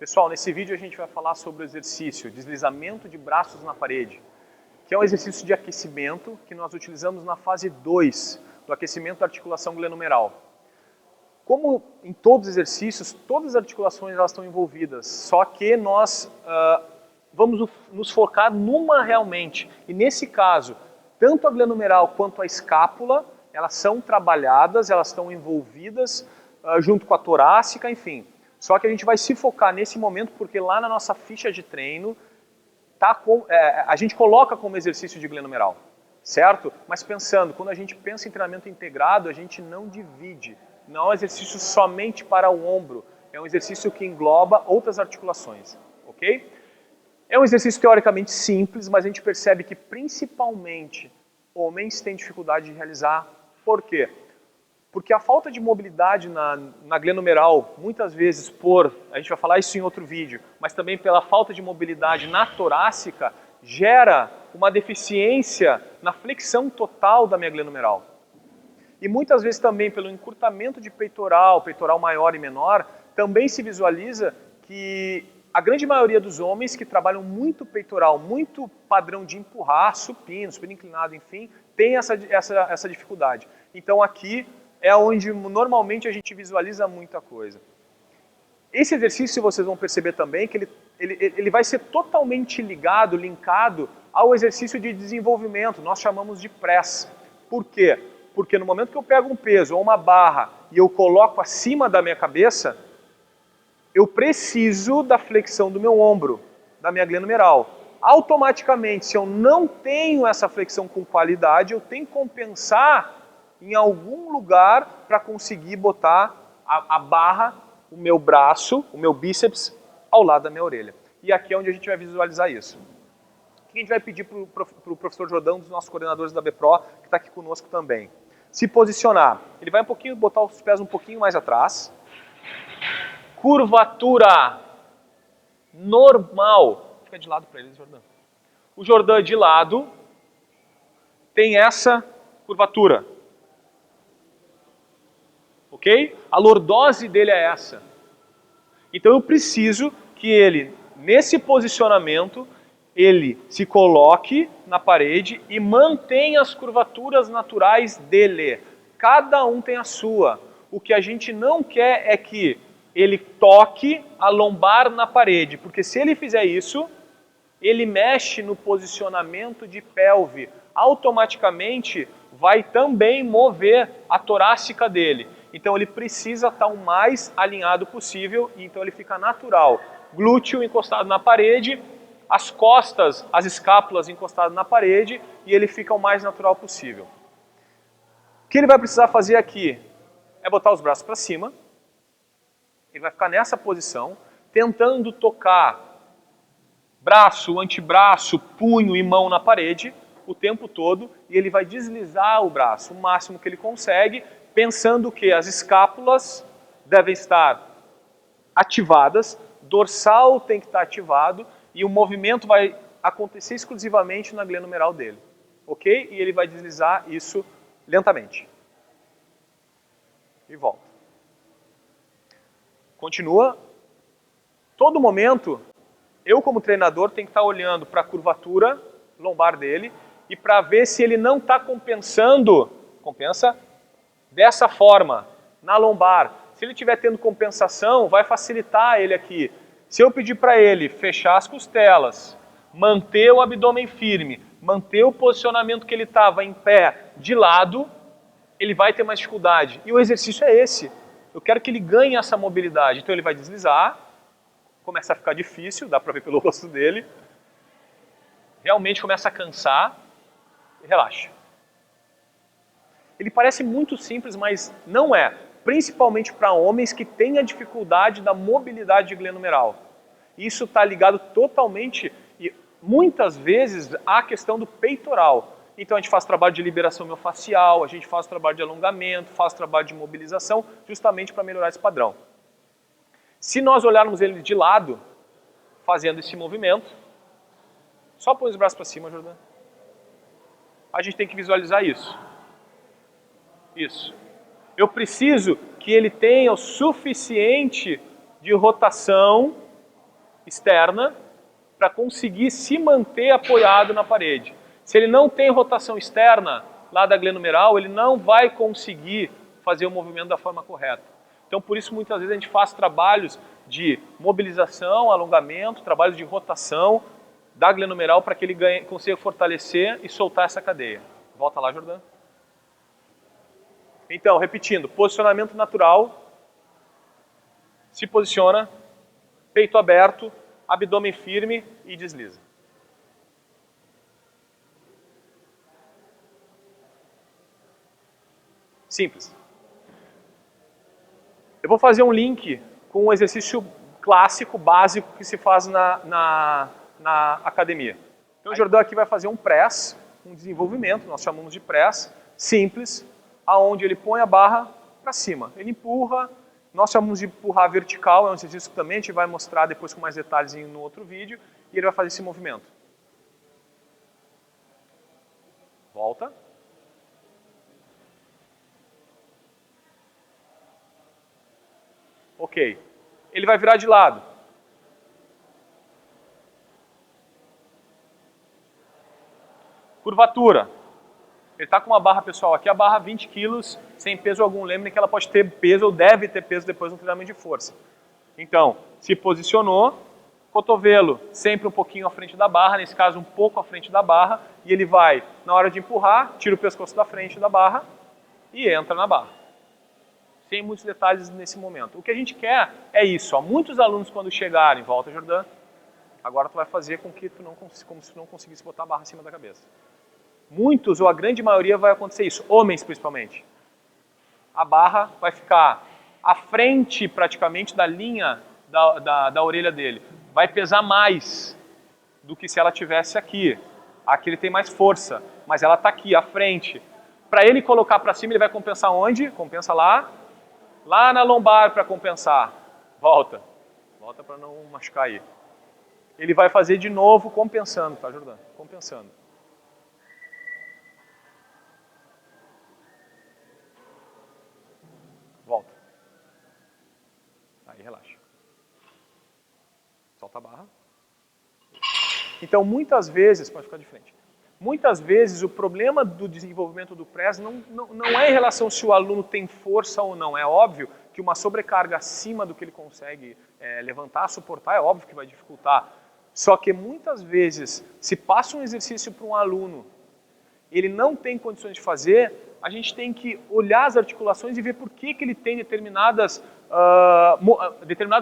Pessoal, nesse vídeo a gente vai falar sobre o exercício deslizamento de braços na parede, que é um exercício de aquecimento que nós utilizamos na fase 2 do aquecimento da articulação glenomeral. Como em todos os exercícios, todas as articulações elas estão envolvidas, só que nós vamos nos focar numa realmente. E nesse caso, tanto a glenomeral quanto a escápula, elas são trabalhadas, elas estão envolvidas junto com a torácica, enfim. Só que a gente vai se focar nesse momento porque lá na nossa ficha de treino a gente coloca como exercício de glenomeral, certo? Mas pensando, quando a gente pensa em treinamento integrado, a gente não divide. Não é um exercício somente para o ombro, é um exercício que engloba outras articulações, ok? É um exercício teoricamente simples, mas a gente percebe que principalmente homens têm dificuldade de realizar. Por quê? Porque a falta de mobilidade na glenomeral, muitas vezes a gente vai falar isso em outro vídeo, mas também pela falta de mobilidade na torácica, gera uma deficiência na flexão total da minha glenomeral. E muitas vezes também pelo encurtamento de peitoral maior e menor, também se visualiza que a grande maioria dos homens que trabalham muito peitoral, muito padrão de empurrar, supino inclinado, enfim, tem essa dificuldade. Então aqui é onde normalmente a gente visualiza muita coisa. Esse exercício vocês vão perceber também que ele vai ser totalmente linkado ao exercício de desenvolvimento, nós chamamos de press. Por quê? Porque no momento que eu pego um peso ou uma barra e eu coloco acima da minha cabeça, eu preciso da flexão do meu ombro, da minha glenomeral. Automaticamente, se eu não tenho essa flexão com qualidade, eu tenho que compensar em algum lugar para conseguir botar a barra, o meu braço, o meu bíceps ao lado da minha orelha. E aqui é onde a gente vai visualizar isso. O que a gente vai pedir para o professor Jordão, dos nossos coordenadores da BPRO, que está aqui conosco também? Se posicionar. Ele vai botar os pés um pouquinho mais atrás. Curvatura normal. Fica de lado para eles, Jordão. O Jordão de lado tem essa curvatura. Ok? A lordose dele é essa. Então eu preciso que ele, nesse posicionamento, ele se coloque na parede e mantenha as curvaturas naturais dele. Cada um tem a sua. O que a gente não quer é que ele toque a lombar na parede, porque se ele fizer isso, ele mexe no posicionamento de pelve. Automaticamente vai também mover a torácica dele. Então ele precisa estar o mais alinhado possível, e então ele fica natural. Glúteo encostado na parede, as costas, as escápulas encostadas na parede, e ele fica o mais natural possível. O que ele vai precisar fazer aqui é botar os braços para cima. Ele vai ficar nessa posição, tentando tocar braço, antebraço, punho e mão na parede o tempo todo, e ele vai deslizar o braço o máximo que ele consegue, pensando que as escápulas devem estar ativadas, dorsal tem que estar ativado e o movimento vai acontecer exclusivamente na glenomeral dele, ok? E ele vai deslizar isso lentamente. E volta. Continua. Todo momento, eu como treinador tenho que estar olhando para a curvatura lombar dele e para ver se ele não está compensando, compensa dessa forma, na lombar. Se ele estiver tendo compensação, vai facilitar ele aqui. Se eu pedir para ele fechar as costelas, manter o abdômen firme, manter o posicionamento que ele estava em pé de lado, ele vai ter mais dificuldade. E o exercício é esse. Eu quero que ele ganhe essa mobilidade. Então ele vai deslizar, começa a ficar difícil, dá para ver pelo rosto dele. Realmente começa a cansar e relaxa. Ele parece muito simples, mas não é. Principalmente para homens que têm a dificuldade da mobilidade glenomeral. Isso está ligado totalmente, e muitas vezes, à questão do peitoral. Então a gente faz trabalho de liberação miofascial, a gente faz trabalho de alongamento, faz trabalho de mobilização, justamente para melhorar esse padrão. Se nós olharmos ele de lado, fazendo esse movimento, só põe os braços para cima, Jordão. A gente tem que visualizar isso. Isso. Eu preciso que ele tenha o suficiente de rotação externa para conseguir se manter apoiado na parede. Se ele não tem rotação externa lá da glenomeral, ele não vai conseguir fazer o movimento da forma correta. Então, por isso, muitas vezes a gente faz trabalhos de mobilização, alongamento, trabalhos de rotação da glenomeral para que ele consiga fortalecer e soltar essa cadeia. Volta lá, Jordão. Então, repetindo, posicionamento natural, se posiciona, peito aberto, abdômen firme e desliza. Simples. Eu vou fazer um link com um exercício clássico, básico, que se faz na academia. Então o Jordão aqui vai fazer um press, um desenvolvimento, nós chamamos de press, simples, aonde ele põe a barra para cima. Ele empurra, nós chamamos de empurrar vertical, é um exercício que também a gente vai mostrar depois com mais detalhes no outro vídeo, e ele vai fazer esse movimento. Volta. Ok. Ele vai virar de lado. Curvatura. Ele está com uma barra, pessoal, aqui a barra 20 kg, sem peso algum. Lembrem que ela pode ter peso ou deve ter peso depois no treinamento de força. Então, se posicionou, cotovelo sempre um pouquinho à frente da barra, nesse caso um pouco à frente da barra, e ele vai, na hora de empurrar, tira o pescoço da frente da barra e entra na barra. Sem muitos detalhes nesse momento. O que a gente quer é isso. Ó. Muitos alunos, quando chegarem, volta, Jordão, agora tu vai fazer com que tu não, como se tu não conseguisse botar a barra acima da cabeça. Muitos, ou a grande maioria, vai acontecer isso. Homens, principalmente. A barra vai ficar à frente, praticamente, da linha da orelha dele. Vai pesar mais do que se ela tivesse aqui. Aqui ele tem mais força, mas ela está aqui, à frente. Para ele colocar para cima, ele vai compensar onde? Compensa lá. Lá na lombar para compensar. Volta. Volta para não machucar aí. Ele vai fazer de novo compensando, tá, Jordão? Compensando. Volta. Aí, relaxa. Solta a barra. Então, muitas vezes, pode ficar de frente. Muitas vezes o problema do desenvolvimento do press não é em relação se o aluno tem força ou não. É óbvio que uma sobrecarga acima do que ele consegue levantar, suportar, é óbvio que vai dificultar. Só que muitas vezes, se passa um exercício para um aluno, ele não tem condições de fazer, a gente tem que olhar as articulações e ver por que ele tem determinados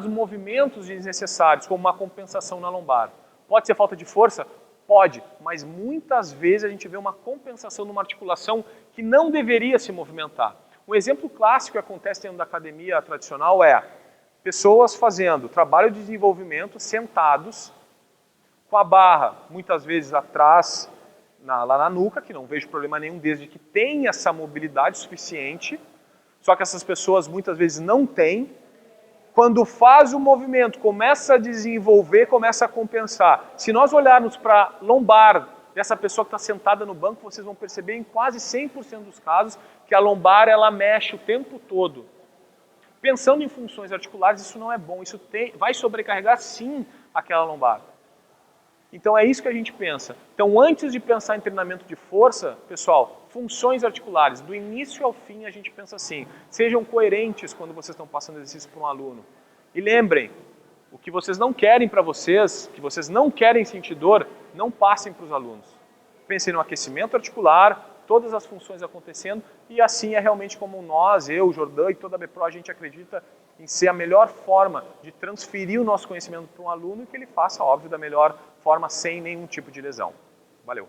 movimentos desnecessários, como uma compensação na lombar. Pode ser falta de força? Pode, mas muitas vezes a gente vê uma compensação numa articulação que não deveria se movimentar. Um exemplo clássico que acontece dentro da academia tradicional é pessoas fazendo trabalho de desenvolvimento sentados, com a barra muitas vezes atrás, lá na nuca, que não vejo problema nenhum desde que tenha essa mobilidade suficiente, só que essas pessoas muitas vezes não têm. Quando faz o movimento, começa a desenvolver, começa a compensar. Se nós olharmos para a lombar dessa pessoa que está sentada no banco, vocês vão perceber em quase 100% dos casos que a lombar ela mexe o tempo todo. Pensando em funções articulares, isso não é bom, isso vai sobrecarregar sim aquela lombar. Então é isso que a gente pensa. Então antes de pensar em treinamento de força, pessoal, funções articulares, do início ao fim a gente pensa assim, sejam coerentes quando vocês estão passando exercício para um aluno. E lembrem, o que vocês não querem para vocês, que vocês não querem sentir dor, não passem para os alunos. Pensem no aquecimento articular, todas as funções acontecendo, e assim é realmente como nós, eu, o Jordão e toda a BPRO, a gente acredita em ser a melhor forma de transferir o nosso conhecimento para um aluno e que ele faça, óbvio, da melhor forma, sem nenhum tipo de lesão. Valeu!